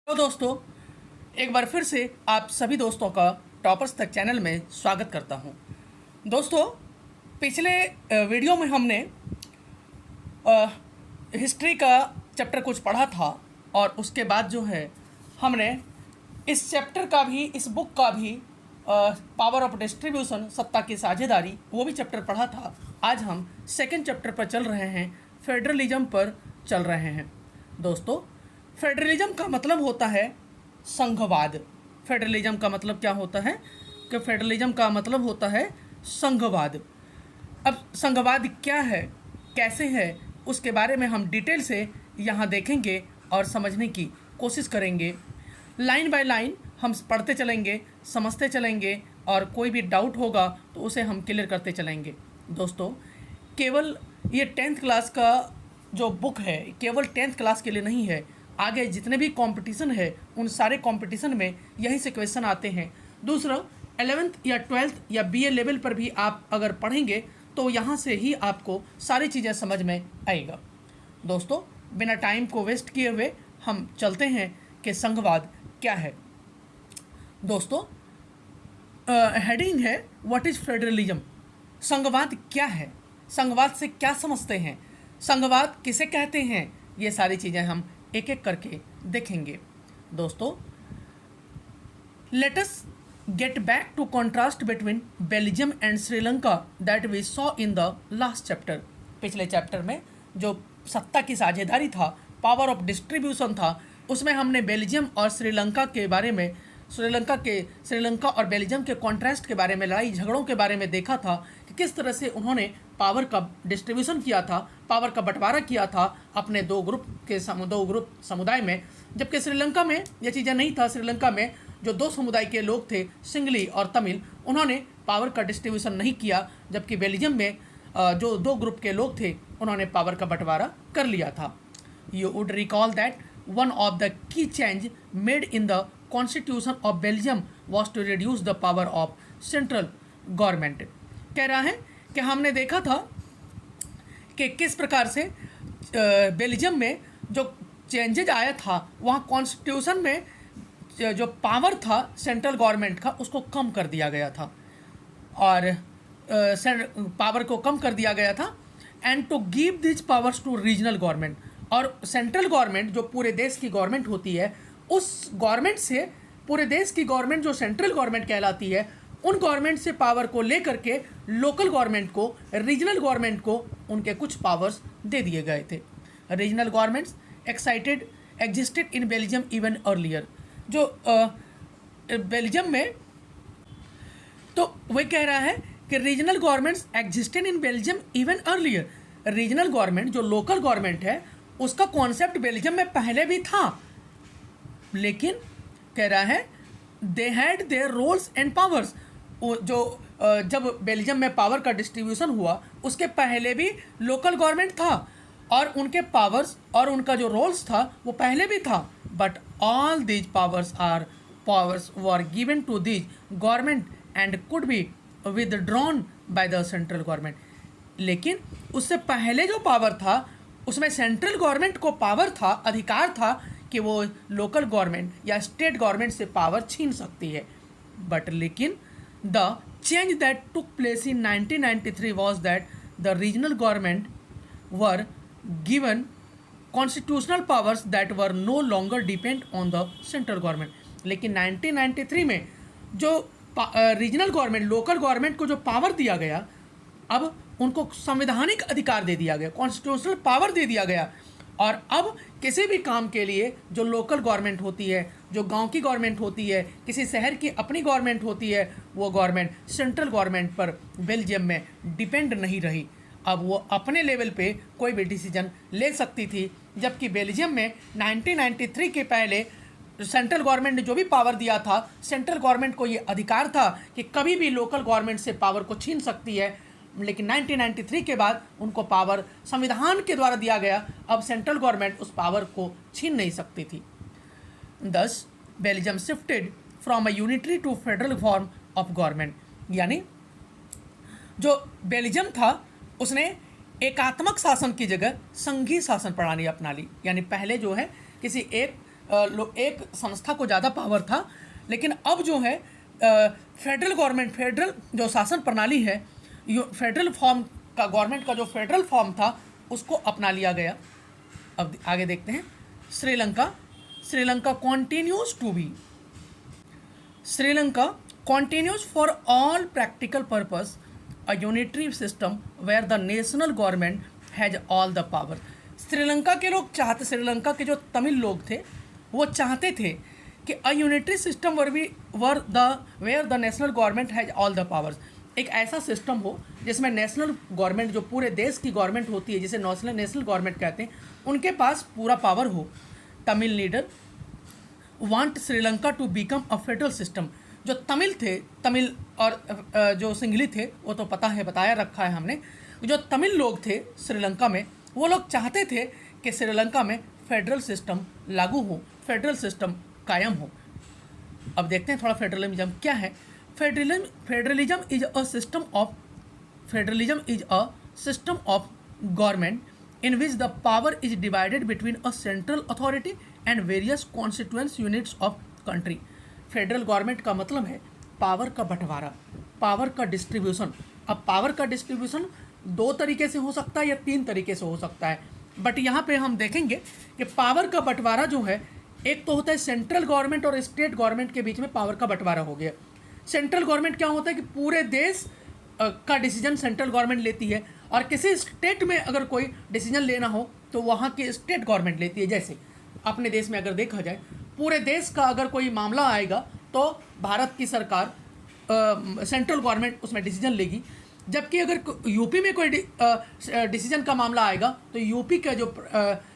तो दोस्तों, एक बार फिर से आप सभी दोस्तों का टॉपर्स तक चैनल में स्वागत करता हूं। दोस्तों, पिछले वीडियो में हमने हिस्ट्री का चैप्टर कुछ पढ़ा था और उसके बाद जो है हमने इस चैप्टर का भी, इस बुक का भी पावर ऑफ डिस्ट्रीब्यूशन, सत्ता की साझेदारी, वो भी चैप्टर पढ़ा था। आज हम सेकेंड चैप्टर पर चल रहे हैं, फेडरलिज्म पर चल रहे हैं। दोस्तों, फेडरलिज्म का मतलब होता है संघवाद। फेडरलिज्म का मतलब क्या होता है कि फेडरलिज्म का मतलब होता है संघवाद। अब संघवाद क्या है, कैसे है, उसके बारे में हम डिटेल से यहाँ देखेंगे और समझने की कोशिश करेंगे। लाइन बाय लाइन हम पढ़ते चलेंगे, समझते चलेंगे और कोई भी डाउट होगा तो उसे हम क्लियर करते चलेंगे। दोस्तों, केवल ये 10th क्लास का जो बुक है केवल 10th क्लास के लिए नहीं है। आगे जितने भी कंपटीशन है उन सारे कंपटीशन में यहीं से क्वेश्चन आते हैं। दूसरा, 11th या 12th या BA लेवल पर भी आप अगर पढ़ेंगे तो यहाँ से ही आपको सारी चीज़ें समझ में आएगा। दोस्तों, बिना टाइम को वेस्ट किए हुए हम चलते हैं कि संघवाद क्या है। दोस्तों, हेडिंग है व्हाट इज़ फेडरलिज्म। संघवाद क्या है, संघवाद से क्या समझते हैं, संघवाद किसे कहते हैं, ये सारी चीज़ें हम एक एक करके देखेंगे। दोस्तों, let us get back to contrast between Belgium and Sri Lanka that we saw in the last chapter. पिछले चैप्टर में जो सत्ता की साझेदारी था, पावर ऑफ डिस्ट्रीब्यूशन था, उसमें हमने बेल्जियम और श्रीलंका के बारे में, श्रीलंका और बेल्जियम के कॉन्ट्रास्ट के बारे में, लड़ाई झगड़ों के बारे में देखा था कि किस तरह से उन्होंने पावर का डिस्ट्रीब्यूशन किया था, पावर का बंटवारा किया था अपने दो ग्रुप समुदाय में। जबकि श्रीलंका में यह चीज़ें नहीं था। श्रीलंका में जो दो समुदाय के लोग थे, सिंगली और तमिल, उन्होंने पावर का डिस्ट्रीब्यूशन नहीं किया। जबकि बेल्जियम में जो दो ग्रुप के लोग थे उन्होंने पावर का बंटवारा कर लिया था। You would recall that one of the key change made in the constitution of Belgium was to reduce the power of central government। कह रहा है कि हमने देखा था कि किस प्रकार से बेल्जियम में जो चेंजेज आया था, वहाँ कॉन्स्टिट्यूशन में जो पावर था सेंट्रल गवर्नमेंट का, उसको कम कर दिया गया था और पावर को कम कर दिया गया था and to give this powers to regional government. और सेंट्रल गवर्नमेंट जो पूरे देश की गवर्नमेंट होती है, उस गवर्नमेंट से, पूरे देश की गवर्नमेंट जो सेंट्रल गवर्नमेंट कहलाती है, उन गवर्नमेंट से पावर को लेकर के लोकल गवर्नमेंट को, रीजनल गवर्नमेंट को उनके कुछ पावर्स दे दिए गए थे। Regional governments existed in Belgium even earlier. जो बेल्जियम में, तो वह कह रहा है कि regional governments existed in Belgium even earlier. Regional government जो लोकल गवर्नमेंट है, उसका कॉन्सेप्ट बेल्जियम में पहले भी था, लेकिन कह रहा है they had their roles and powers. जो जब बेल्जियम में पावर का डिस्ट्रीब्यूशन हुआ, उसके पहले भी लोकल गवर्नमेंट था और उनके पावर्स और उनका जो रोल्स था वो पहले भी था। But all these powers were given to these government and could be withdrawn by the central government. लेकिन उससे पहले जो पावर था उसमें सेंट्रल गवर्नमेंट को पावर था, अधिकार था कि वो लोकल गवर्नमेंट या स्टेट गवर्नमेंट से पावर छीन सकती है। बट लेकिन the change that took place in 1993 was that the regional government were given constitutional powers that were no longer depend on the central government. लेकिन 1993 में जो रीजनल गवर्नमेंट, लोकल गवर्नमेंट को जो पावर दिया गया, अब उनको संवैधानिक अधिकार दे दिया गया, कॉन्स्टिट्यूशनल पावर दे दिया गया। और अब किसी भी काम के लिए जो लोकल गवर्नमेंट होती है, जो गांव की गवर्नमेंट होती है, किसी शहर की अपनी गवर्नमेंट होती है, वो गवर्नमेंट सेंट्रल गवर्नमेंट पर बेल्जियम में डिपेंड नहीं रही। अब वो अपने लेवल पे कोई भी डिसीजन ले सकती थी। जबकि बेल्जियम में 1993 के पहले सेंट्रल गवर्नमेंट ने जो भी पावर दिया था, सेंट्रल गवर्नमेंट को ये अधिकार था कि कभी भी लोकल गवर्नमेंट से पावर को छीन सकती है। लेकिन 1993 के बाद उनको पावर संविधान के द्वारा दिया गया। अब सेंट्रल गवर्नमेंट उस पावर को छीन नहीं सकती थी। Thus Belgium shifted from a unitary to federal form of government. यानी जो बेल्जियम था उसने एकात्मक शासन की जगह संघीय शासन प्रणाली अपना ली। यानी पहले जो है किसी एक एक संस्था को ज़्यादा पावर था, लेकिन अब जो है फेडरल गवर्नमेंट, फेडरल जो शासन प्रणाली है, फेडरल फॉर्म का गवर्नमेंट का जो फेडरल फॉर्म था उसको अपना लिया गया। अब आगे देखते हैं Sri Lanka. Sri Lanka continues to be, Sri Lanka continues for all practical purpose a unitary system where the national government has all the power। Sri Lanka के लोग चाहते, श्रीलंका के जो तमिल लोग थे वो चाहते थे कि a unitary system where the national government has all the powers, एक ऐसा सिस्टम हो जिसमें नेशनल गवर्नमेंट, जो पूरे देश की गवर्नमेंट होती है जिसे नेशनल गवर्नमेंट कहते हैं, उनके पास पूरा पावर हो। Tamil leader want Sri Lanka to become a federal system. जो तमिल थे, तमिल और जो सिंघली थे वो तो पता है, बताया रखा है हमने। जो तमिल लोग थे श्रीलंका में, वो लोग चाहते थे कि श्रीलंका में फेडरल सिस्टम लागू हो, फेडरल सिस्टम कायम हो। अब देखते हैं थोड़ा फेडरलिज्म क्या है। Federalism is a system of government in which the power is divided between a central authority and various constituent units of country. Federal government का मतलब है पावर का बंटवारा, पावर का डिस्ट्रीब्यूशन। अब पावर का डिस्ट्रीब्यूशन 2 तरीके से हो सकता है या 3 तरीके से हो सकता है, बट यहाँ पे हम देखेंगे कि पावर का बंटवारा जो है, एक तो होता है सेंट्रल गवर्नमेंट और स्टेट गवर्नमेंट के बीच में पावर का बंटवारा हो गया। सेंट्रल गवर्नमेंट क्या होता है कि पूरे देश का डिसीजन सेंट्रल गवर्नमेंट लेती है, और किसी स्टेट में अगर कोई डिसीजन लेना हो तो वहाँ की स्टेट गवर्नमेंट लेती है। जैसे अपने देश में अगर देखा जाए, पूरे देश का अगर कोई मामला आएगा तो भारत की सरकार, सेंट्रल गवर्नमेंट उसमें डिसीजन लेगी। जबकि अगर यूपी में कोई डिसीजन का मामला आएगा तो यूपी के जो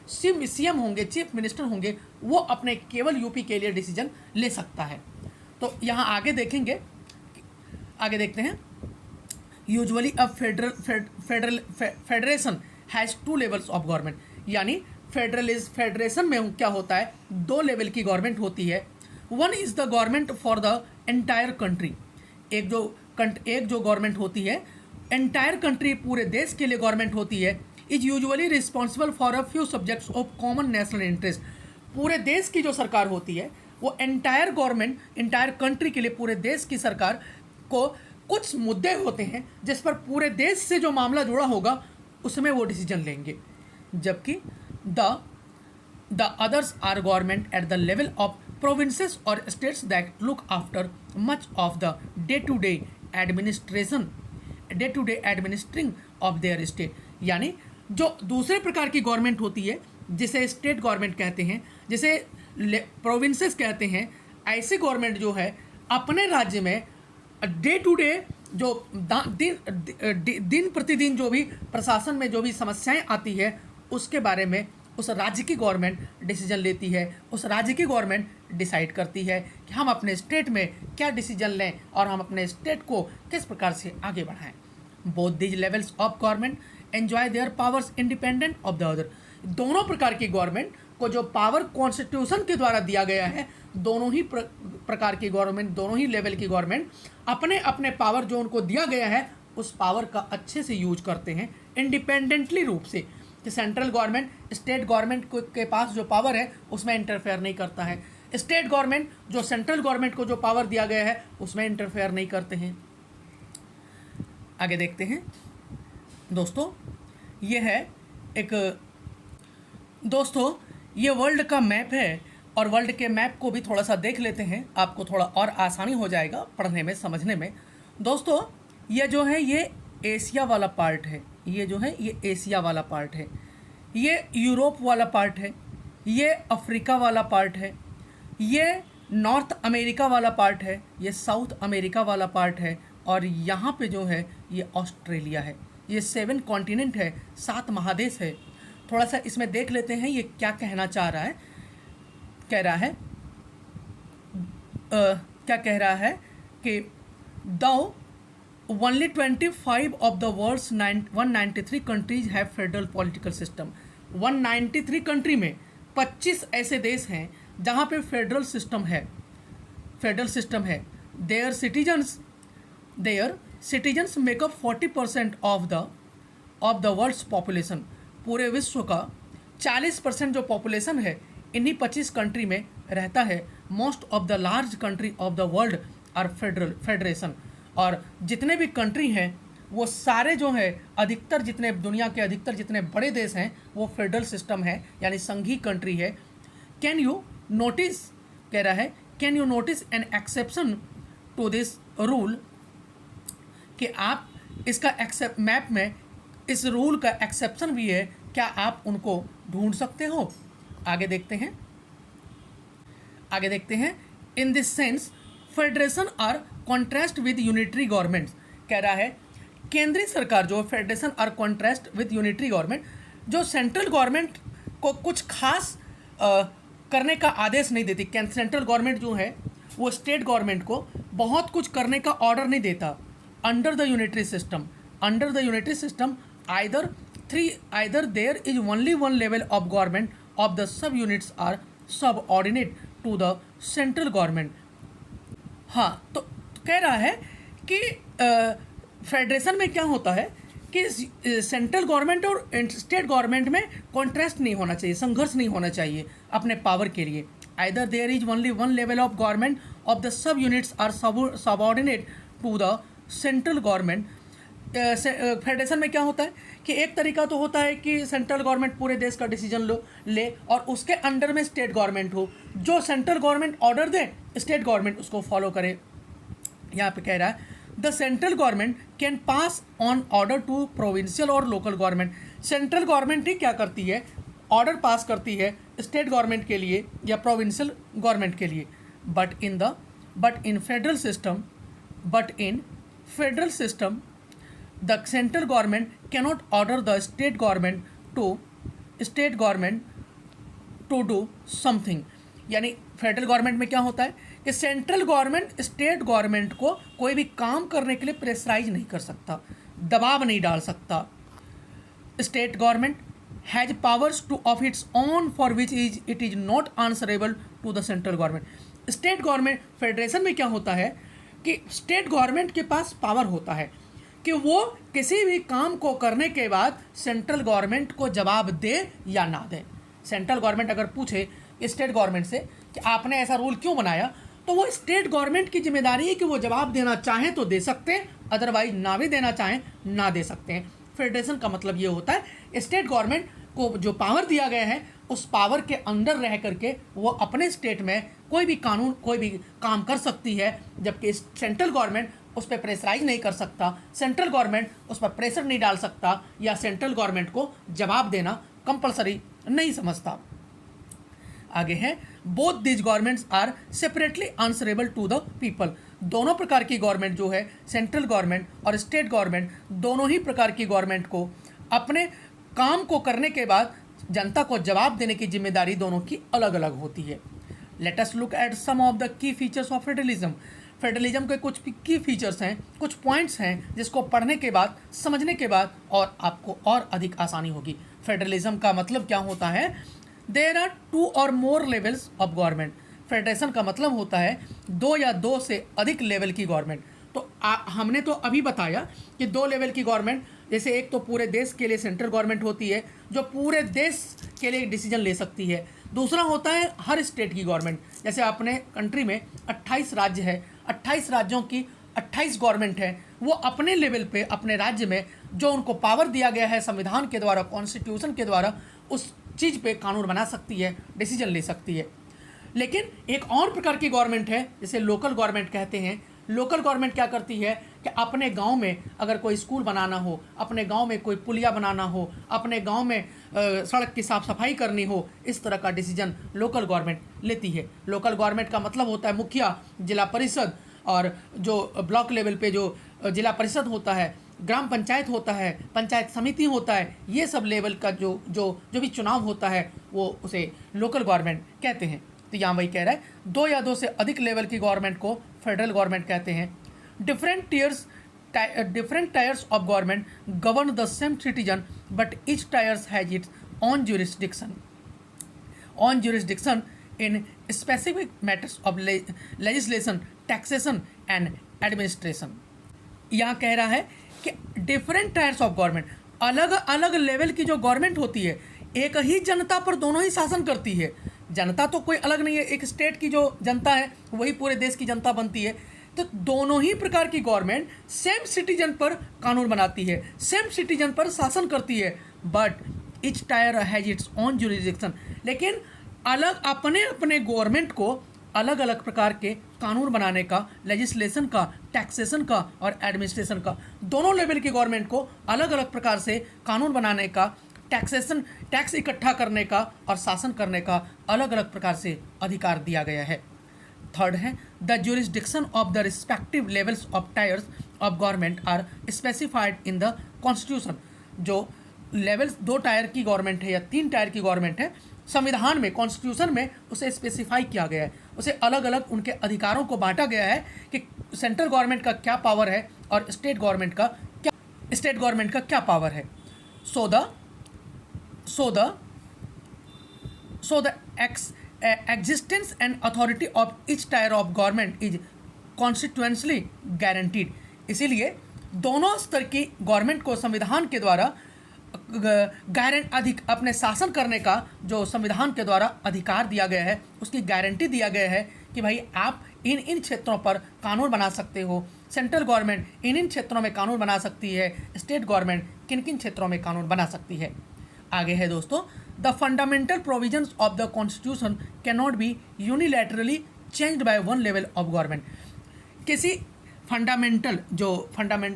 सीएम होंगे, चीफ मिनिस्टर होंगे, वो अपने केवल यूपी के लिए डिसीजन ले सकता है। तो यहाँ आगे देखेंगे, आगे देखते हैं। Usually a federation has 2 levels of government, यानी फेडरेशन में क्या होता है, 2 लेवल की गवर्नमेंट होती है। One is the government for the entire country, एक जो गवर्नमेंट होती है एंटायर कंट्री, पूरे देश के लिए गवर्नमेंट होती है। Is usually responsible for a few subjects of common national interest. पूरे देश की जो सरकार होती है वो एंटायर गवर्नमेंट, एंटायर कंट्री के लिए, पूरे देश की सरकार को कुछ मुद्दे होते हैं जिस पर पूरे देश से जो मामला जुड़ा होगा उसमें वो डिसीजन लेंगे। जबकि the others are government at the level of provinces or states that look after much of the day-to-day administering of their state। यानी जो दूसरे प्रकार की गवर्नमेंट होती है जिसे स्टेट गवर्नमेंट कहते हैं, जिसे प्रोविंसेस कहते हैं, ऐसी गवर्नमेंट जो है अपने राज्य में डे टू डे जो दिन प्रतिदिन जो भी प्रशासन में जो भी समस्याएं आती है उसके बारे में उस राज्य की गवर्नमेंट डिसीजन लेती है, उस राज्य की गवर्नमेंट डिसाइड करती है कि हम अपने स्टेट में क्या डिसीजन लें और हम अपने स्टेट को किस प्रकार से आगे बढ़ाएं। Both these levels of government enjoy there powers independent of the other. दोनों प्रकार की गवर्नमेंट को जो पावर कॉन्स्टिट्यूशन के द्वारा दिया गया है, दोनों ही प्रकार की गवर्नमेंट, दोनों ही लेवल की गवर्नमेंट अपने अपने पावर जो उनको दिया गया है उस पावर का अच्छे से यूज करते हैं इंडिपेंडेंटली रूप से, कि सेंट्रल गवर्नमेंट स्टेट गवर्नमेंट के पास जो पावर है उसमें इंटरफेयर नहीं करता है, स्टेट गवर्नमेंट जो सेंट्रल गवर्नमेंट को जो पावर दिया गया है उसमें इंटरफेयर नहीं करते हैं। आगे देखते हैं दोस्तों, ये है एक दोस्तों ये वर्ल्ड का मैप है और वर्ल्ड के मैप को भी थोड़ा सा देख लेते हैं, आपको थोड़ा और आसानी हो जाएगा पढ़ने में, समझने में। दोस्तों ये जो है ये एशिया वाला पार्ट है, ये जो है ये एशिया वाला पार्ट है, ये यूरोप वाला पार्ट है, ये अफ्रीका वाला पार्ट है, ये नॉर्थ अमेरिका वाला पार्ट है, ये साउथ अमेरिका वाला पार्ट है, और यहाँ पे जो है ये ऑस्ट्रेलिया है। ये 7 कॉन्टिनेंट है, 7 महादेश है। थोड़ा सा इसमें देख लेते हैं ये क्या कहना चाह रहा है। कह रहा है क्या कह रहा है कि दाओ Only 25 of the world's 193 countries have federal political system। 193 country में 25 ऐसे देश हैं जहाँ पे फेडरल सिस्टम है, फेडरल सिस्टम है। Their citizens make up 40% of the world's population। पूरे विश्व का 40% जो पॉपुलेशन है इन्हीं 25 कंट्री में रहता है। Most of the large country of the world are federation, और जितने भी कंट्री हैं वो सारे जो है अधिकतर जितने दुनिया के अधिकतर जितने बड़े देश हैं वो फेडरल सिस्टम है, यानी संघीय कंट्री है। कैन यू नोटिस, कह रहा है can you notice an exception to this rule, कि आप इसका एक्सेप्ट मैप में इस रूल का एक्सेप्शन भी है, क्या आप उनको ढूंढ सकते हो? आगे देखते हैं। In this sense federation are contrast with unitary governments, कह रहा है केंद्रीय सरकार जो federation are contrast with unitary government, जो सेंट्रल गवर्नमेंट को कुछ खास करने का आदेश नहीं देती। सेंट्रल गवर्नमेंट जो है वो स्टेट गवर्नमेंट को बहुत कुछ करने का ऑर्डर नहीं देता। Under the unitary system either there is only one level of government of the sub units are subordinate to the central government। हाँ, तो कह रहा है कि फेडरेशन में क्या होता है कि सेंट्रल गवर्नमेंट और स्टेट गवर्नमेंट में कॉन्ट्रास्ट नहीं होना चाहिए, संघर्ष नहीं होना चाहिए अपने पावर के लिए। either there is only one level of government of the sub units are subordinate to the central government। Federation में क्या होता है कि एक तरीका तो होता है कि सेंट्रल गवर्नमेंट पूरे देश का डिसीजन ले और उसके अंडर में स्टेट गवर्नमेंट हो, जो सेंट्रल गवर्नमेंट ऑर्डर दे स्टेट गवर्नमेंट उसको फॉलो करे। यहाँ पे कह रहा है the central government can pass on order to provincial और लोकल गवर्नमेंट। सेंट्रल गवर्नमेंट ही क्या करती है, ऑर्डर पास करती है स्टेट गवर्नमेंट के लिए या प्रोविंशियल गवर्नमेंट के लिए। But in federal system the central government cannot order the state government to do something। यानी फेडरल गवर्नमेंट में क्या होता है कि सेंट्रल गवर्नमेंट स्टेट गवर्नमेंट को कोई भी काम करने के लिए प्रेशराइज नहीं कर सकता, दबाव नहीं डाल सकता। State government has powers to of its own for which it is not answerable to the central government. State government federation में क्या होता है कि स्टेट गवर्नमेंट के पास पावर होता है कि वो किसी भी काम को करने के बाद सेंट्रल गवर्नमेंट को जवाब दे या ना दे। सेंट्रल गवर्नमेंट अगर पूछे स्टेट गवर्नमेंट से कि आपने ऐसा रूल क्यों बनाया, तो वो स्टेट गवर्नमेंट की जिम्मेदारी है कि वो जवाब देना चाहें तो दे सकते हैं, अदरवाइज ना भी देना चाहें ना दे सकते हैं। फेडरेशन का मतलब ये होता है स्टेट गवर्नमेंट को जो पावर दिया गया है उस पावर के अंदर रह करके वो अपने स्टेट में कोई भी काम कर सकती है, जबकि सेंट्रल गवर्नमेंट उस पर प्रेशराइज नहीं कर सकता, सेंट्रल गवर्नमेंट उस पर प्रेशर नहीं डाल सकता या सेंट्रल गवर्नमेंट को जवाब देना कंपलसरी नहीं समझता। आगे है both this governments are separately answerable to the people. दोनों प्रकार की गवर्नमेंट जो है सेंट्रल गवर्नमेंट और स्टेट गवर्नमेंट, दोनों ही प्रकार की गवर्नमेंट को अपने काम को करने के बाद जनता को जवाब देने की जिम्मेदारी दोनों की अलग अलग होती है। Let us look at some of the key features of federalism. Federalism के कुछ की फीचर्स हैं, कुछ पॉइंट्स हैं जिसको पढ़ने के बाद, समझने के बाद और आपको और अधिक आसानी होगी। फेडरलिज्म का मतलब क्या होता है, देयर आर 2 और मोर लेवल्स ऑफ गवर्नमेंट। फेडरेशन का मतलब होता है 2 या 2 से अधिक लेवल की गवर्नमेंट। तो हमने तो अभी बताया कि 2 लेवल की गवर्नमेंट, जैसे एक तो पूरे देश के लिए सेंट्रल गवर्नमेंट होती है जो पूरे देश के लिए डिसीजन ले सकती है। दूसरा होता है हर स्टेट की गवर्नमेंट, जैसे अपने कंट्री में 28 राज्य है, 28 राज्यों की 28 गवर्नमेंट है, वो अपने लेवल पे अपने राज्य में जो उनको पावर दिया गया है संविधान के द्वारा, कॉन्स्टिट्यूशन के द्वारा, उस चीज़ पे कानून बना सकती है, डिसीजन ले सकती है। लेकिन एक और प्रकार की गवर्नमेंट है जिसे लोकल गवर्नमेंट कहते हैं। लोकल गवर्नमेंट क्या करती है कि अपने गांव में अगर कोई स्कूल बनाना हो, अपने गांव में कोई पुलिया बनाना हो, अपने गांव में सड़क की साफ़ सफाई करनी हो, इस तरह का डिसीजन लोकल गवर्नमेंट लेती है। लोकल गवर्नमेंट का मतलब होता है मुखिया, जिला परिषद, और जो ब्लॉक लेवल पे जो जिला परिषद होता है, ग्राम पंचायत होता है, पंचायत समिति होता है, ये सब लेवल का जो भी चुनाव होता है वो उसे लोकल गवर्नमेंट कहते हैं। तो यहाँ वही कह रहा है 2 या 2 से अधिक लेवल की गवर्नमेंट को फेडरल गवर्नमेंट कहते हैं। Different tyres of government govern the same citizen but each tyres has its on jurisdiction in specific matters of legislation, taxation and administration। यहाँ कह रहा है कि डिफरेंट टायर्स ऑफ गवर्नमेंट, अलग अलग लेवल की जो गवर्नमेंट होती है, एक ही जनता पर दोनों ही शासन करती है। जनता तो कोई अलग नहीं है, एक स्टेट की जो जनता है वही पूरे देश की जनता बनती है। तो दोनों ही प्रकार की गवर्नमेंट सेम सिटीजन पर कानून बनाती है, सेम सिटीजन पर शासन करती है, but each tyre has its own jurisdiction. लेकिन अलग अपने अपने गवर्नमेंट को अलग अलग प्रकार के कानून बनाने का, लेजिस्लेशन का, टैक्सेशन का और एडमिनिस्ट्रेशन का, दोनों लेवल की गवर्नमेंट को अलग अलग प्रकार से कानून बनाने का, टैक्सेशन, टैक्स इकट्ठा करने का और शासन करने का अलग अलग प्रकार से अधिकार दिया गया है। थर्ड है the jurisdiction of the respective levels of tiers of government are specified in the constitution. जो लेवल्स 2 टायर की गवर्नमेंट है या 3 टायर की गवर्नमेंट है, संविधान में, कॉन्स्टिट्यूशन में उसे स्पेसिफाई किया गया है, उसे अलग अलग उनके अधिकारों को बांटा गया है कि सेंट्रल गवर्नमेंट का क्या पावर है और स्टेट गवर्नमेंट का क्या पावर है। So the existence and authority of each tier of government is constitutionally guaranteed। इसीलिए दोनों स्तर की गवर्नमेंट को संविधान के द्वारा अपने शासन करने का जो संविधान के द्वारा अधिकार दिया गया है, उसकी गारंटी दिया गया है कि भाई आप इन क्षेत्रों पर कानून बना सकते हो। सेंट्रल गवर्नमेंट इन क्षेत्रों में कानून बना सकती है, स्टेट गवर्नमेंट किन किन क्षेत्रों में कानून बना सकती है। आगे है दोस्तों, the fundamental provisions of the constitution can not be unilaterally changed by one level of government. किसी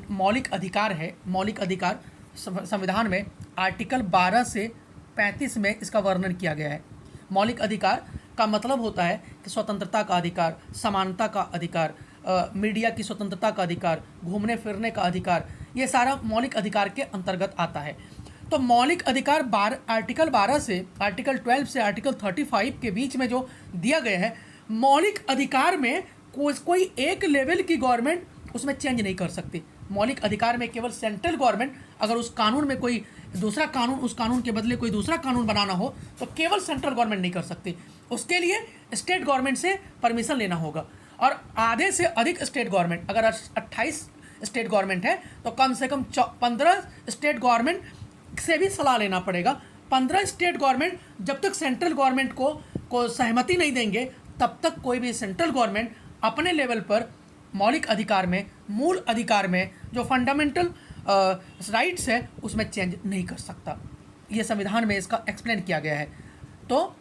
मौलिक अधिकार संविधान में आर्टिकल 12 से 35 में इसका वर्णन किया गया है। मौलिक अधिकार का मतलब होता है कि स्वतंत्रता का अधिकार, समानता का अधिकार, मीडिया की स्वतंत्रता का अधिकार, घूमने फिरने का अधिकार, ये सारा मौलिक अधिकार के अंतर्गत आता है। तो मौलिक अधिकार आर्टिकल 12 से आर्टिकल 12 से आर्टिकल 35 के बीच में जो दिया गया है, मौलिक अधिकार में कोई एक लेवल की गवर्नमेंट उसमें चेंज नहीं कर सकती। मौलिक अधिकार में केवल सेंट्रल गवर्नमेंट अगर उस कानून में कोई दूसरा कानून, उस कानून के बदले कोई दूसरा कानून बनाना हो तो केवल सेंट्रल गवर्नमेंट नहीं कर सकती, उसके लिए स्टेट गवर्नमेंट से परमिशन लेना होगा। और आधे से अधिक स्टेट गवर्नमेंट, अगर 28 स्टेट गवर्नमेंट है तो कम से कम 15 स्टेट गवर्नमेंट से भी सलाह लेना पड़ेगा। 15 स्टेट गवर्नमेंट जब तक सेंट्रल गवर्नमेंट को सहमति नहीं देंगे तब तक कोई भी सेंट्रल गवर्नमेंट अपने लेवल पर मौलिक अधिकार में, मूल अधिकार में जो फंडामेंटल राइट्स है उसमें चेंज नहीं कर सकता। ये संविधान में इसका एक्सप्लेन किया गया है। तो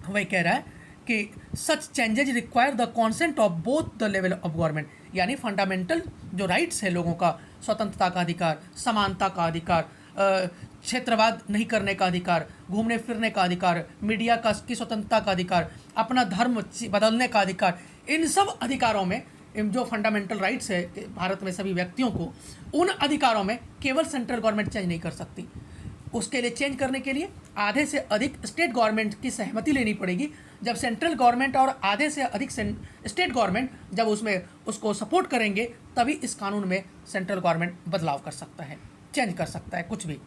वही कह रहा है कि such changes require the consent of both the level of government, यानी फंडामेंटल जो राइट्स है लोगों का, स्वतंत्रता का अधिकार, समानता का अधिकार, क्षेत्रवाद नहीं करने का अधिकार, घूमने फिरने का अधिकार, मीडिया की स्वतंत्रता का अधिकार, अपना धर्म बदलने का अधिकार, इन सब अधिकारों में जो फंडामेंटल राइट्स है भारत में सभी व्यक्तियों को, उन अधिकारों में केवल सेंट्रल गवर्नमेंट चेंज नहीं कर सकती। उसके लिए चेंज करने के लिए आधे से अधिक स्टेट गवर्नमेंट की सहमति लेनी पड़ेगी। जब सेंट्रल गवर्नमेंट और आधे से अधिक स्टेट गवर्नमेंट जब उसमें उसको सपोर्ट करेंगे तभी इस कानून में सेंट्रल गवर्नमेंट बदलाव कर सकता है, चेंज कर सकता है कुछ भी।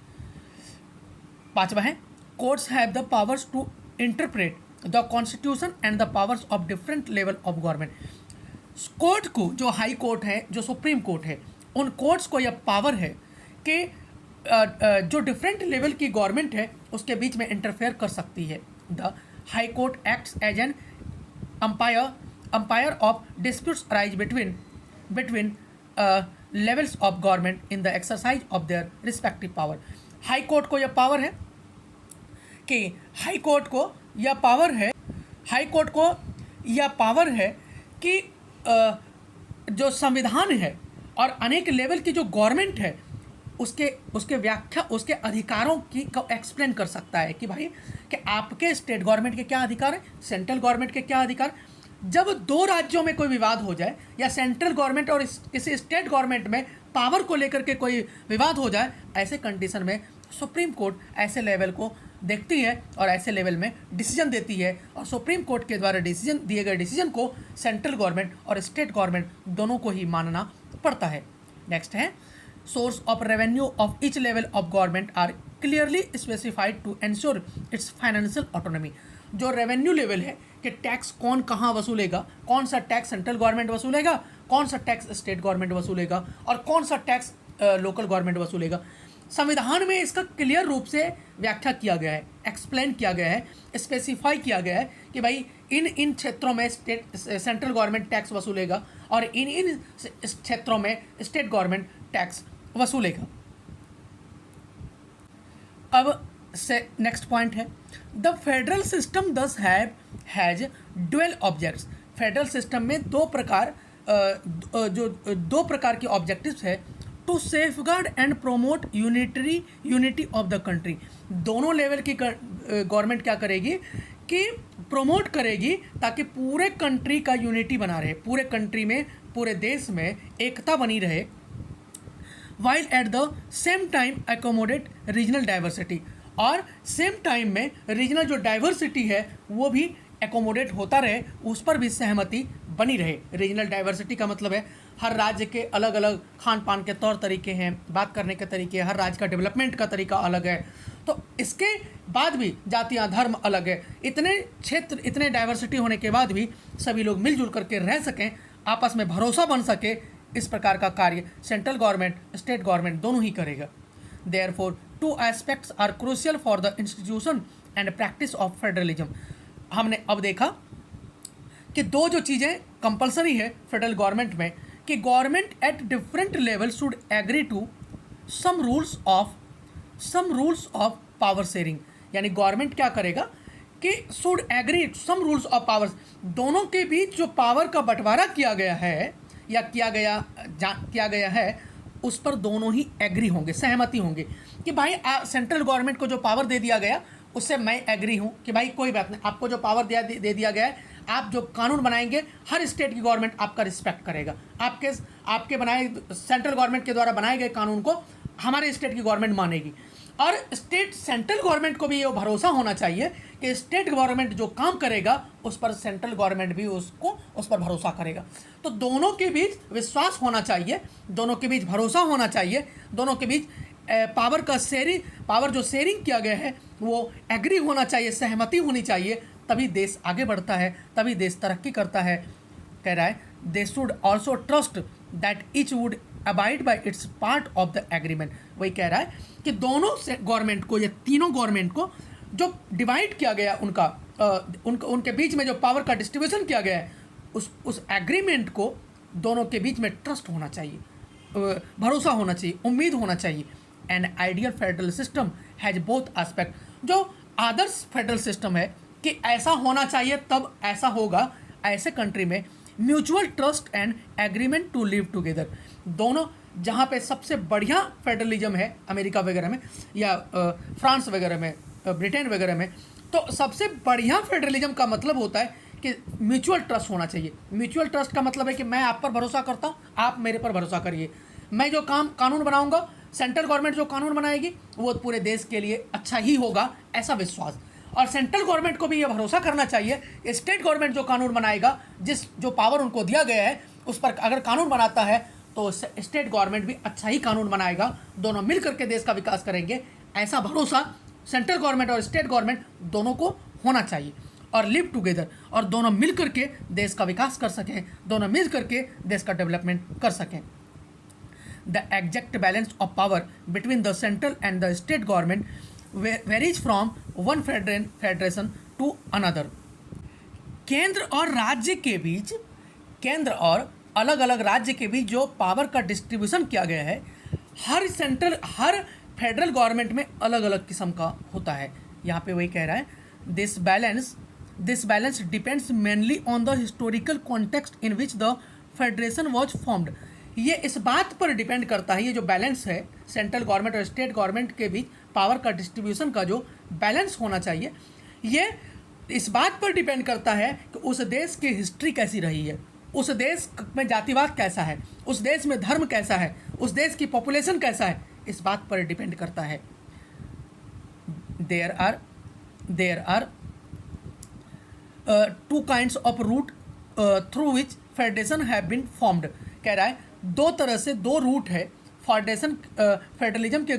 5वां है courts have the powers to interpret the constitution and the powers of different level of government. Court को, जो हाई कोर्ट है, जो सुप्रीम कोर्ट है, उन कोर्ट्स को यह पावर है कि जो डिफरेंट लेवल की गवर्नमेंट है उसके बीच में इंटरफेयर कर सकती है। The high court acts as an umpire of disputes arise between levels of government in the exercise of their respective power. High court को यह पावर है कि कि जो संविधान है और अनेक लेवल की जो गवर्नमेंट है उसके व्याख्या, उसके अधिकारों की को एक्सप्लेन कर सकता है कि भाई कि आपके स्टेट गवर्नमेंट के क्या अधिकार है, सेंट्रल गवर्नमेंट के क्या अधिकार। जब 2 राज्यों में कोई विवाद हो जाए या सेंट्रल गवर्नमेंट और किसी स्टेट गवर्नमेंट में पावर को लेकर के कोई विवाद हो जाए, ऐसे कंडीशन में सुप्रीम कोर्ट ऐसे लेवल को देखती है और ऐसे लेवल में डिसीजन देती है, और सुप्रीम कोर्ट के द्वारा दिए गए डिसीजन को सेंट्रल गवर्नमेंट और स्टेट गवर्नमेंट दोनों को ही मानना पड़ता है। नेक्स्ट है source of revenue of each level of government are clearly specified to ensure its financial autonomy. जो रेवेन्यू लेवल है कि टैक्स कौन कहाँ वसूलेगा, कौन सा टैक्स सेंट्रल गवर्नमेंट वसूलेगा, कौन सा टैक्स स्टेट गवर्नमेंट वसूलेगा और कौन सा टैक्स लोकल गवर्नमेंट वसूलेगा, संविधान में इसका क्लियर रूप से व्याख्या किया गया है, एक्सप्लेन किया गया है, स्पेसिफाई किया गया है कि भाई इन इन क्षेत्रों में सेंट्रल गवर्नमेंट टैक्स वसूलेगा और इन इन क्षेत्रों में स्टेट गवर्नमेंट टैक्स वसूलेगा। अब से नेक्स्ट पॉइंट है, the federal system thus has dual objects. Federal system में दो प्रकार के ऑब्जेक्टिव्स है, to safeguard and promote unity of the country. दोनों लेवल की गवर्नमेंट क्या करेगी कि प्रोमोट करेगी ताकि पूरे कंट्री का यूनिटी बना रहे, पूरे कंट्री में, पूरे देश में एकता बनी रहे, while at the same time accommodate regional diversity, और सेम टाइम में रीजनल जो डाइवर्सिटी है वो भी एकोमोडेट होता रहे, उस पर भी सहमति बनी रहे। रीजनल डाइवर्सिटी का मतलब है हर राज्य के अलग अलग खान पान के तौर तरीके हैं, बात करने के तरीके, हर राज्य का डेवलपमेंट का तरीका अलग है, तो इसके बाद भी जातियाँ धर्म अलग है, इतने क्षेत्र, इतने डाइवर्सिटी होने के बाद भी सभी लोग मिलजुल करके रह सकें, आपस में भरोसा बन सके, इस प्रकार का कार्य सेंट्रल गवर्नमेंट, स्टेट गवर्नमेंट दोनों ही करेगा। Therefore two aspects are crucial for the institution and practice of federalism. हमने अब देखा कि दो जो चीज़ें कंपलसरी है फेडरल गवर्नमेंट में, कि government at different level should agree to some rules of power sharing. यानी गवर्नमेंट क्या करेगा कि should agree some rules of powers, दोनों के बीच जो पावर का बंटवारा किया गया है या किया गया है उस पर दोनों ही एग्री होंगे, सहमति होंगे कि भाई सेंट्रल गवर्नमेंट को जो पावर दे दिया गया उससे मैं एग्री हूँ कि भाई कोई बात नहीं, आपको जो पावर दे दिया गया है, आप जो कानून बनाएंगे हर स्टेट की गवर्नमेंट आपका रिस्पेक्ट करेगा, आपके बनाए सेंट्रल गवर्नमेंट के द्वारा बनाए गए कानून को हमारे स्टेट की गवर्नमेंट मानेगी। और सेंट्रल गवर्नमेंट को भी ये भरोसा होना चाहिए कि स्टेट गवर्नमेंट जो काम करेगा उस पर सेंट्रल गवर्नमेंट भी उस पर भरोसा करेगा। तो दोनों के बीच विश्वास होना चाहिए, दोनों के बीच भरोसा होना चाहिए, दोनों के बीच पावर जो शेयरिंग किया गया है वो एग्री होना चाहिए, सहमति होनी चाहिए, तभी देश आगे बढ़ता है, तभी देश तरक्की करता है। कह रहा है they should also trust that each would abide by it's part of the agreement. वही कह रहा है कि दोनों गवर्नमेंट को, या तीनों गवर्नमेंट को जो डिवाइड किया गया उनके बीच में जो पावर का डिस्ट्रीब्यूशन किया गया है उस एग्रीमेंट को दोनों के बीच में ट्रस्ट होना चाहिए, भरोसा होना चाहिए, उम्मीद होना चाहिए। An ideal federal system has both aspect. जो आदर्श फेडरल सिस्टम है कि ऐसा होना चाहिए तब ऐसा होगा, ऐसे कंट्री में mutual trust and agreement to live together, दोनों जहाँ पे सबसे बढ़िया फेडरलिज्म है अमेरिका वगैरह में या फ्रांस वगैरह में, ब्रिटेन वगैरह में, तो सबसे बढ़िया फेडरलिज्म का मतलब होता है कि म्यूचुअल ट्रस्ट होना चाहिए। म्यूचुअल ट्रस्ट का मतलब है कि मैं आप पर भरोसा करता हूँ, आप मेरे पर भरोसा करिए, मैं जो कानून बनाऊंगा, सेंट्रल गवर्नमेंट जो कानून बनाएगी वो पूरे देश के लिए अच्छा ही होगा, ऐसा विश्वास। और सेंट्रल गवर्नमेंट को भी ये भरोसा करना चाहिए स्टेट गवर्नमेंट जो कानून बनाएगा, जो पावर उनको दिया गया है उस पर अगर कानून बनाता है तो स्टेट गवर्नमेंट भी अच्छा ही कानून बनाएगा, दोनों मिल करके देश का विकास करेंगे, ऐसा भरोसा सेंट्रल गवर्नमेंट और स्टेट गवर्नमेंट दोनों को होना चाहिए। और लिव टुगेदर, और दोनों मिल करके देश का विकास कर सकें, दोनों मिल करके देश का डेवलपमेंट कर सकें। The exact balance of power between the central and the state government varies from one federation to another. केंद्र और राज्य के बीच, केंद्र और अलग अलग राज्य के बीच जो पावर का डिस्ट्रीब्यूशन किया गया है हर फेडरल गवर्नमेंट में अलग अलग किस्म का होता है। यहाँ पे वही कह रहा है this balance depends mainly on the historical context in which the federation was formed. ये इस बात पर डिपेंड करता है, ये जो बैलेंस है सेंट्रल गवर्नमेंट और स्टेट गवर्नमेंट के बीच पावर का डिस्ट्रीब्यूशन का जो बैलेंस होना चाहिए, ये इस बात पर डिपेंड करता है कि उस देश की हिस्ट्री कैसी रही है, उस देश में जातिवाद कैसा है, उस देश में धर्म कैसा है, उस देश की पॉपुलेशन कैसा है, इस बात पर डिपेंड करता है। There are two kinds of route through which federation have been formed. कह रहा है दो तरह से, दो रूट है फेडरलिज्म के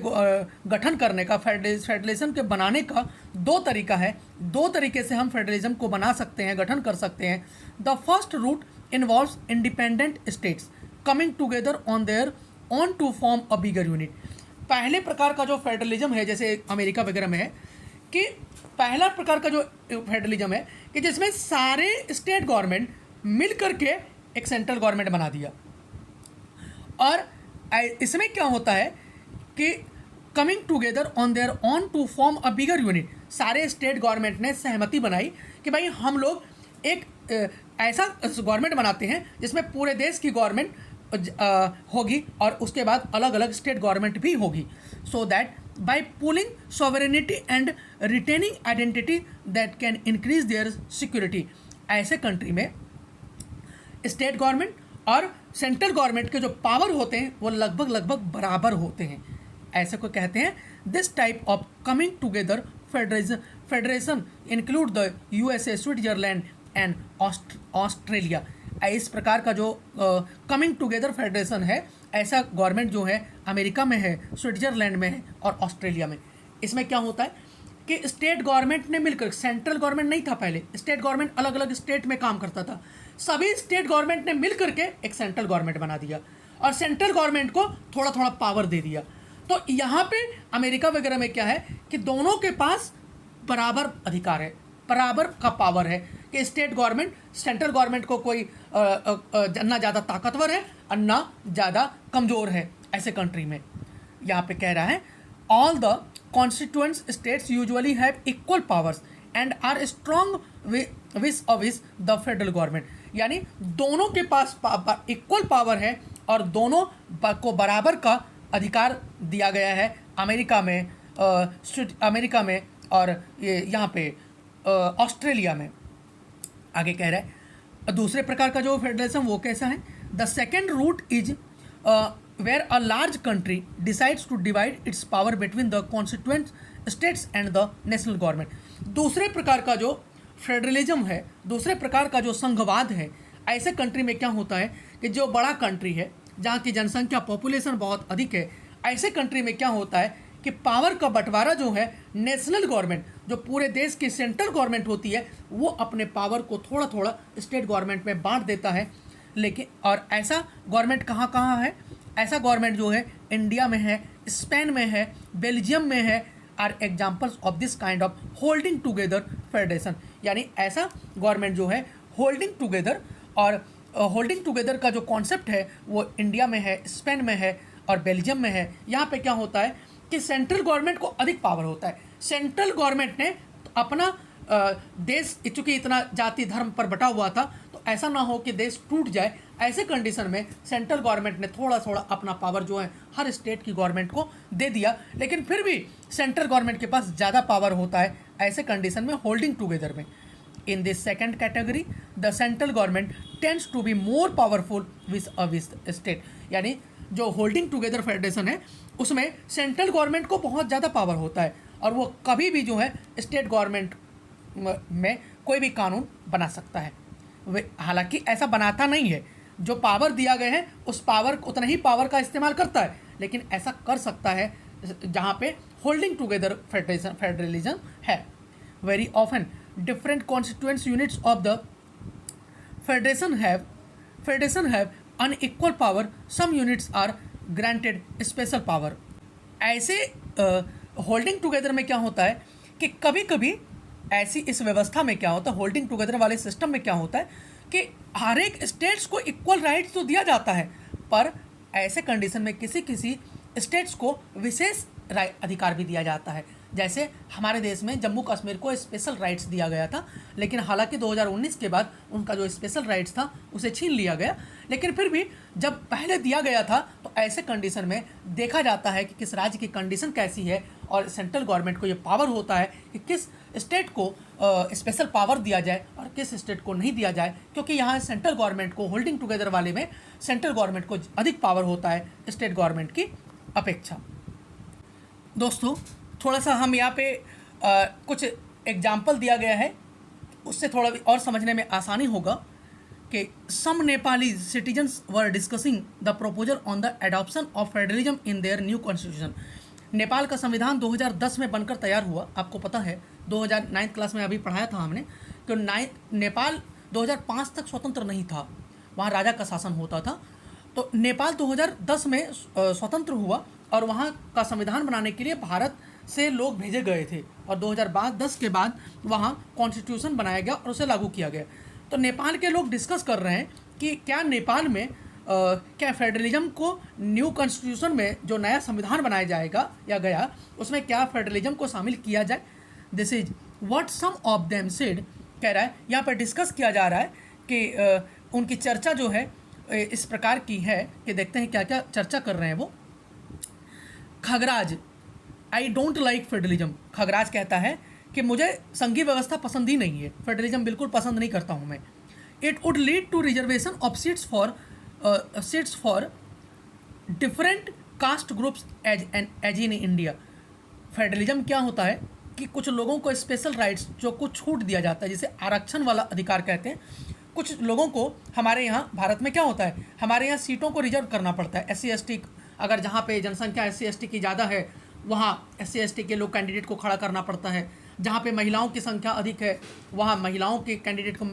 गठन करने का, फेडरेशन के बनाने का दो तरीका है, दो तरीके से हम फेडरलिज्म को बना सकते हैं, गठन कर सकते हैं। The first route involves independent states coming together on their own to form a bigger unit. पहले प्रकार का जो फेडरलिज्म है, जैसे अमेरिका वगैरह में है, कि पहला प्रकार का जो फेडरलिज्म है कि जिसमें सारे स्टेट गवर्नमेंट मिल करके एक सेंट्रल गवर्नमेंट बना दिया। और इसमें क्या होता है कि coming together on their own to form a bigger unit, सारे स्टेट गवर्नमेंट ने सहमति बनाई कि भाई हम लोग एक ऐसा गवर्नमेंट बनाते हैं जिसमें पूरे देश की गवर्नमेंट होगी और उसके बाद अलग अलग स्टेट गवर्नमेंट भी होगी, so that bye pulling sovereignty and retaining identity that can increase their security. ऐसे कंट्री में स्टेट गवर्नमेंट और सेंट्रल गवर्नमेंट के जो पावर होते हैं वो लगभग बराबर होते हैं, ऐसे को कहते हैं। This type of coming together federation include the USA, Switzerland and Australia. इस प्रकार का जो कमिंग टुगेदर फेडरेशन है, ऐसा गवर्नमेंट जो है अमेरिका में है, स्विट्जरलैंड में है और ऑस्ट्रेलिया में। इसमें क्या होता है कि स्टेट गवर्नमेंट ने मिलकर, सेंट्रल गवर्नमेंट नहीं था पहले, स्टेट गवर्नमेंट अलग अलग स्टेट में काम करता था, सभी स्टेट गवर्नमेंट ने मिल करके एक सेंट्रल गवर्नमेंट बना दिया और सेंट्रल गवर्नमेंट को थोड़ा थोड़ा पावर दे दिया। तो यहाँ पे अमेरिका वगैरह में क्या है कि दोनों के पास बराबर अधिकार है, बराबर का पावर है कि स्टेट गवर्नमेंट सेंट्रल गवर्नमेंट को कोई ना ज़्यादा ताकतवर है और ना ज़्यादा कमज़ोर है। ऐसे कंट्री में यहाँ पे कह रहा है all the constituent states usually have equal powers and are strong vis the federal government, यानी दोनों के पास इक्वल पावर है और दोनों को बराबर का अधिकार दिया गया है अमेरिका में और ये यहाँ पे ऑस्ट्रेलिया में। आगे कह रहा है दूसरे प्रकार का जो फेडरलिज्म वो कैसा है, the second route is where a large country decides to divide its power between the constituent states and the national government. दूसरे प्रकार का जो फेडरलिज्म है, दूसरे प्रकार का जो संघवाद है, ऐसे कंट्री में क्या होता है कि जो बड़ा कंट्री है जहाँ की जनसंख्या पॉपुलेशन बहुत अधिक है, ऐसे कंट्री में क्या होता है कि पावर का बंटवारा जो है नेशनल गवर्नमेंट, जो पूरे देश की सेंट्रल गवर्नमेंट होती है, वो अपने पावर को थोड़ा थोड़ा स्टेट गवर्नमेंट में बांट देता है। लेकिन और ऐसा गवर्नमेंट कहाँ कहाँ है, ऐसा गवर्नमेंट जो है इंडिया में है, स्पेन में है, बेल्जियम में है, are examples of this kind of holding together federation. यानी ऐसा गवर्नमेंट जो है होल्डिंग टुगेदर, और होल्डिंग टुगेदर का जो कॉन्सेप्ट है वो इंडिया में है, स्पेन में है और बेल्जियम में है। यहाँ पे क्या होता है कि सेंट्रल गवर्नमेंट को अधिक पावर होता है। सेंट्रल गवर्नमेंट ने अपना देश चूँकि इतना जाति धर्म पर बटा हुआ था, तो ऐसा ना हो कि देश टूट जाए, ऐसे कंडीशन में सेंट्रल गवर्नमेंट ने थोड़ा थोड़ा अपना पावर जो है हर स्टेट की गवर्नमेंट को दे दिया, लेकिन फिर भी सेंट्रल गवर्नमेंट के पास ज़्यादा पावर होता है ऐसे कंडीशन में होल्डिंग टुगेदर में। In this second category, the central government tends to be more powerful with state। यानी जो होल्डिंग टुगेदर फेडरेशन है उसमें सेंट्रल गवर्नमेंट को बहुत ज़्यादा पावर होता है और वो कभी भी जो है स्टेट गवर्नमेंट में कोई भी कानून बना सकता है। वे हालांकि ऐसा बनाता नहीं है, जो पावर दिया गया है उस पावर उतना ही पावर का इस्तेमाल करता है, लेकिन ऐसा कर सकता है जहाँ पे होल्डिंग टुगेदर फेडरलिज्म है। Very often different constituent units of the federation have unequal power, some units are granted special power। ऐसे होल्डिंग टुगेदर में क्या होता है कि कभी कभी ऐसी इस व्यवस्था में क्या होता है, होल्डिंग टुगेदर वाले सिस्टम में क्या होता है कि हर एक स्टेट्स को इक्वल राइट्स तो दिया जाता है, पर ऐसे कंडीशन में किसी किसी स्टेट्स को विशेष अधिकार भी दिया जाता है। जैसे हमारे देश में जम्मू कश्मीर को स्पेशल राइट्स दिया गया था, लेकिन हालांकि 2019 के बाद उनका जो स्पेशल राइट्स था उसे छीन लिया गया, लेकिन फिर भी जब पहले दिया गया था तो ऐसे कंडीशन में देखा जाता है कि किस राज्य की कंडीशन कैसी है और सेंट्रल गवर्नमेंट को ये पावर होता है कि किस स्टेट को स्पेशल पावर दिया जाए और किस स्टेट को नहीं दिया जाए, क्योंकि यहाँ सेंट्रल गवर्नमेंट को होल्डिंग टुगेदर वाले में सेंट्रल गवर्नमेंट को अधिक पावर होता है स्टेट गवर्नमेंट की अपेक्षा। दोस्तों थोड़ा सा हम यहाँ पे कुछ एग्जाम्पल दिया गया है, उससे थोड़ा भी और समझने में आसानी होगा कि some Nepali citizens were discussing the proposal on the adoption of federalism in their new constitution. Nepal का संविधान 2010 में बनकर तैयार हुआ, आपको पता है 2009 क्लास में अभी पढ़ाया था हमने कि नेपाल 2005 तक स्वतंत्र नहीं था, वहाँ राजा का शासन होता था। तो नेपाल 2010 में स्वतंत्र हुआ और वहाँ का संविधान बनाने के लिए भारत से लोग भेजे गए थे और 2010 के बाद वहाँ कॉन्स्टिट्यूशन बनाया गया और उसे लागू किया गया। तो नेपाल के लोग डिस्कस कर रहे हैं कि क्या नेपाल में क्या फेडरलिज्म को न्यू कॉन्स्टिट्यूशन में जो नया संविधान बनाया जाएगा या गया उसमें क्या फेडरलिज्म को शामिल किया जाए। This is what some of them said, कह रहा है यहाँ पर डिस्कस किया जा रहा है कि उनकी चर्चा जो है इस प्रकार की है कि देखते हैं क्या क्या चर्चा कर रहे हैं वो। खगराज, आई डोंट लाइक फेडरलिज्म। खगराज कहता है कि मुझे संघीय व्यवस्था पसंद ही नहीं है, फेडरलिज्म बिल्कुल पसंद नहीं करता हूँ मैं। It would lead to reservation of seats for different caste groups as in India. Federalism क्या होता है कि कुछ लोगों को स्पेशल राइट्स जो कुछ छूट दिया जाता है, जिसे आरक्षण वाला अधिकार कहते हैं। कुछ लोगों को हमारे यहाँ भारत में क्या होता है, हमारे यहाँ सीटों को रिजर्व करना पड़ता है। SC ST अगर जहाँ पे जनसंख्या SC ST की ज़्यादा है वहाँ SC ST के लोग कैंडिडेट को खड़ा करना पड़ता है। जहाँ पे महिलाओं की संख्या अधिक है वहाँ महिलाओं के कैंडिडेट को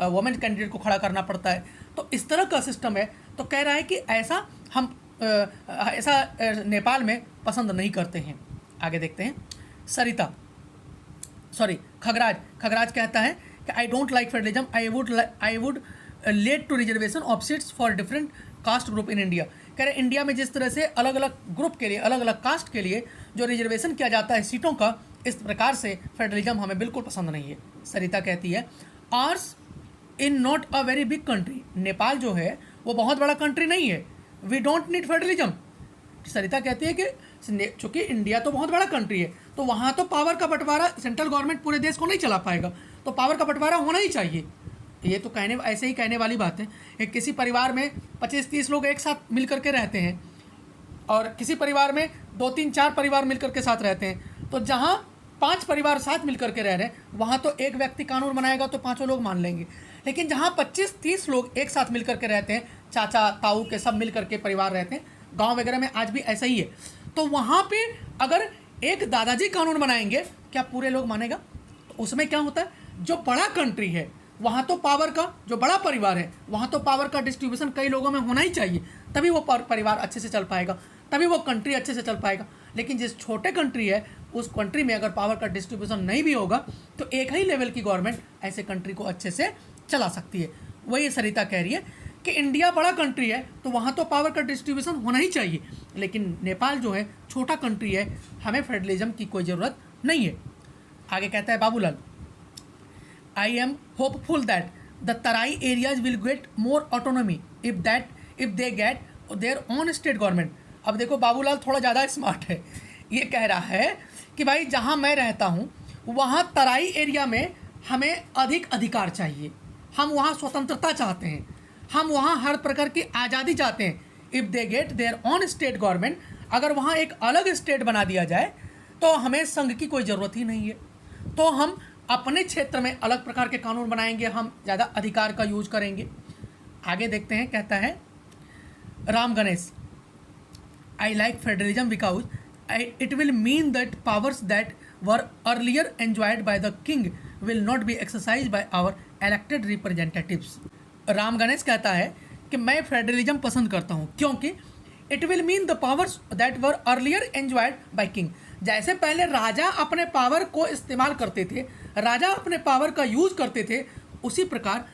वुमेन कैंडिडेट को खड़ा करना पड़ता है। तो इस तरह का सिस्टम है। तो कह रहा है कि ऐसा हम नेपाल में पसंद नहीं करते हैं। आगे देखते हैं। खगराज कहता है कि I don't like federalism, I would led to reservation of seats for different caste group in India. कह रहे इंडिया में जिस तरह से अलग अलग ग्रुप के लिए, अलग अलग कास्ट के लिए जो रिजर्वेशन किया जाता है सीटों का, इस प्रकार से फेडरलिज्म हमें बिल्कुल पसंद नहीं है। सरिता कहती है ours in not a very big country. Nepal जो है वो बहुत बड़ा कंट्री नहीं है, we don't need federalism. Sarita कहती है कि चूंकि इंडिया तो बहुत बड़ा कंट्री है तो वहाँ तो पावर का बंटवारा, सेंट्रल गवर्नमेंट पूरे देश को नहीं चला पाएगा, तो पावर का बंटवारा होना ही चाहिए। ये तो ऐसे ही कहने वाली बात है। एक किसी परिवार में 25-30 लोग एक साथ मिल करके रहते हैं और किसी परिवार में 2-3-4 परिवार मिल करके साथ रहते हैं। तो जहाँ 5 परिवार साथ मिल करके रह रहे हैं वहाँ तो एक व्यक्ति कानून बनाएगा तो 5 लोग मान लेंगे। लेकिन जहाँ 25-30 लोग एक साथ मिल करके रहते हैं, चाचा ताऊ के सब मिल करके परिवार रहते हैं, गाँव वगैरह में आज भी ऐसा ही है, तो वहाँ पे अगर एक दादाजी कानून बनाएंगे क्या पूरे लोग मानेगा? तो उसमें क्या होता है, जो बड़ा कंट्री है वहाँ तो पावर का, जो बड़ा परिवार है वहाँ तो पावर का डिस्ट्रीब्यूशन कई लोगों में होना ही चाहिए, तभी वो परिवार अच्छे से चल पाएगा, तभी वो कंट्री अच्छे से चल पाएगा। लेकिन जिस छोटे कंट्री है उस कंट्री में अगर पावर का डिस्ट्रीब्यूशन नहीं भी होगा तो एक ही लेवल की गवर्नमेंट ऐसे कंट्री को अच्छे से चला सकती है। वही सरिता कह रही है कि इंडिया बड़ा कंट्री है तो वहाँ तो पावर का डिस्ट्रीब्यूशन होना ही चाहिए, लेकिन नेपाल जो है छोटा कंट्री है, हमें फेडरलिज्म की कोई ज़रूरत नहीं है। आगे कहता है Babulal, I am hopeful that the Terai areas will get more autonomy if they get their own state government. अब देखो बाबूलाल थोड़ा ज़्यादा स्मार्ट है, ये कह रहा है कि भाई जहाँ मैं रहता हूँ वहाँ तराई एरिया में हमें अधिक अधिकार चाहिए, हम वहाँ स्वतंत्रता चाहते हैं, हम वहाँ हर प्रकार की आज़ादी चाहते हैं। If they get their own state government, अगर वहाँ एक अलग स्टेट बना दिया जाए तो हमें संघ की कोई ज़रूरत ही नहीं है, तो हम अपने क्षेत्र में अलग प्रकार के कानून बनाएंगे, हम ज़्यादा अधिकार का यूज करेंगे। आगे देखते हैं, कहता है Ram Ganesh, I like federalism because it will mean that powers that were earlier enjoyed by the king will not be exercise by our elected representatives. Ram Ganesh कहता है कि मैं फेडरलिज्म पसंद करता हूँ क्योंकि it will mean the powers that were earlier enjoyed by king. जैसे पहले राजा अपने पावर को इस्तेमाल करते थे, राजा अपने पावर का यूज़ करते थे, उसी प्रकार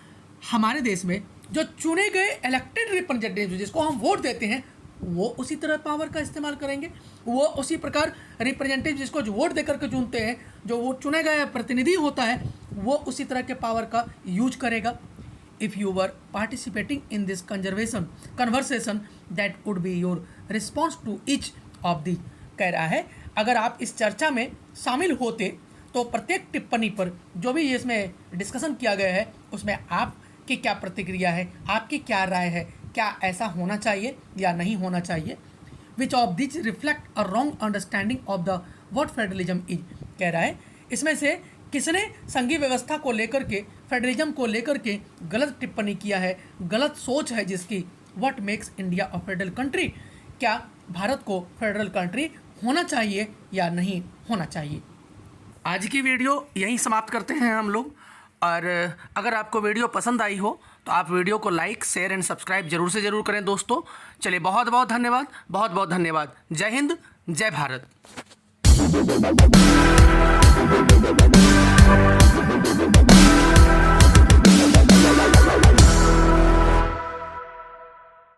हमारे देश में जो चुने गए इलेक्टेड रिप्रेजेंटेटिव जिसको हम वोट देते हैं वो उसी तरह पावर का इस्तेमाल करेंगे। वो उसी प्रकार रिप्रेजेंटेटिव जिसको जो वोट देकर के चुनते हैं, जो वो चुने गए प्रतिनिधि होता है, वो उसी तरह के पावर का यूज करेगा। If you were participating in this conversation that would be your response to each of the. कह रहा है अगर आप इस चर्चा में शामिल होते तो प्रत्येक टिप्पणी पर जो भी इसमें डिस्कशन किया गया है उसमें आपकी क्या प्रतिक्रिया है, आपकी क्या राय है, क्या ऐसा होना चाहिए या नहीं होना चाहिए। Which of this reflect a wrong understanding of the what federalism is. कह रहा है इसमें से किसने संघीय व्यवस्था को लेकर के, फेडरलिज्म को लेकर के गलत टिप्पणी किया है, गलत सोच है जिसकी। What makes India a federal country, क्या भारत को फेडरल कंट्री होना चाहिए या नहीं होना चाहिए। आज की वीडियो यहीं समाप्त करते हैं हम लोग, और अगर आपको वीडियो पसंद आई हो तो आप वीडियो को लाइक, शेयर एंड सब्सक्राइब जरूर से जरूर करें दोस्तों। चलिए बहुत बहुत धन्यवाद, बहुत बहुत धन्यवाद। जय हिंद, जय भारत।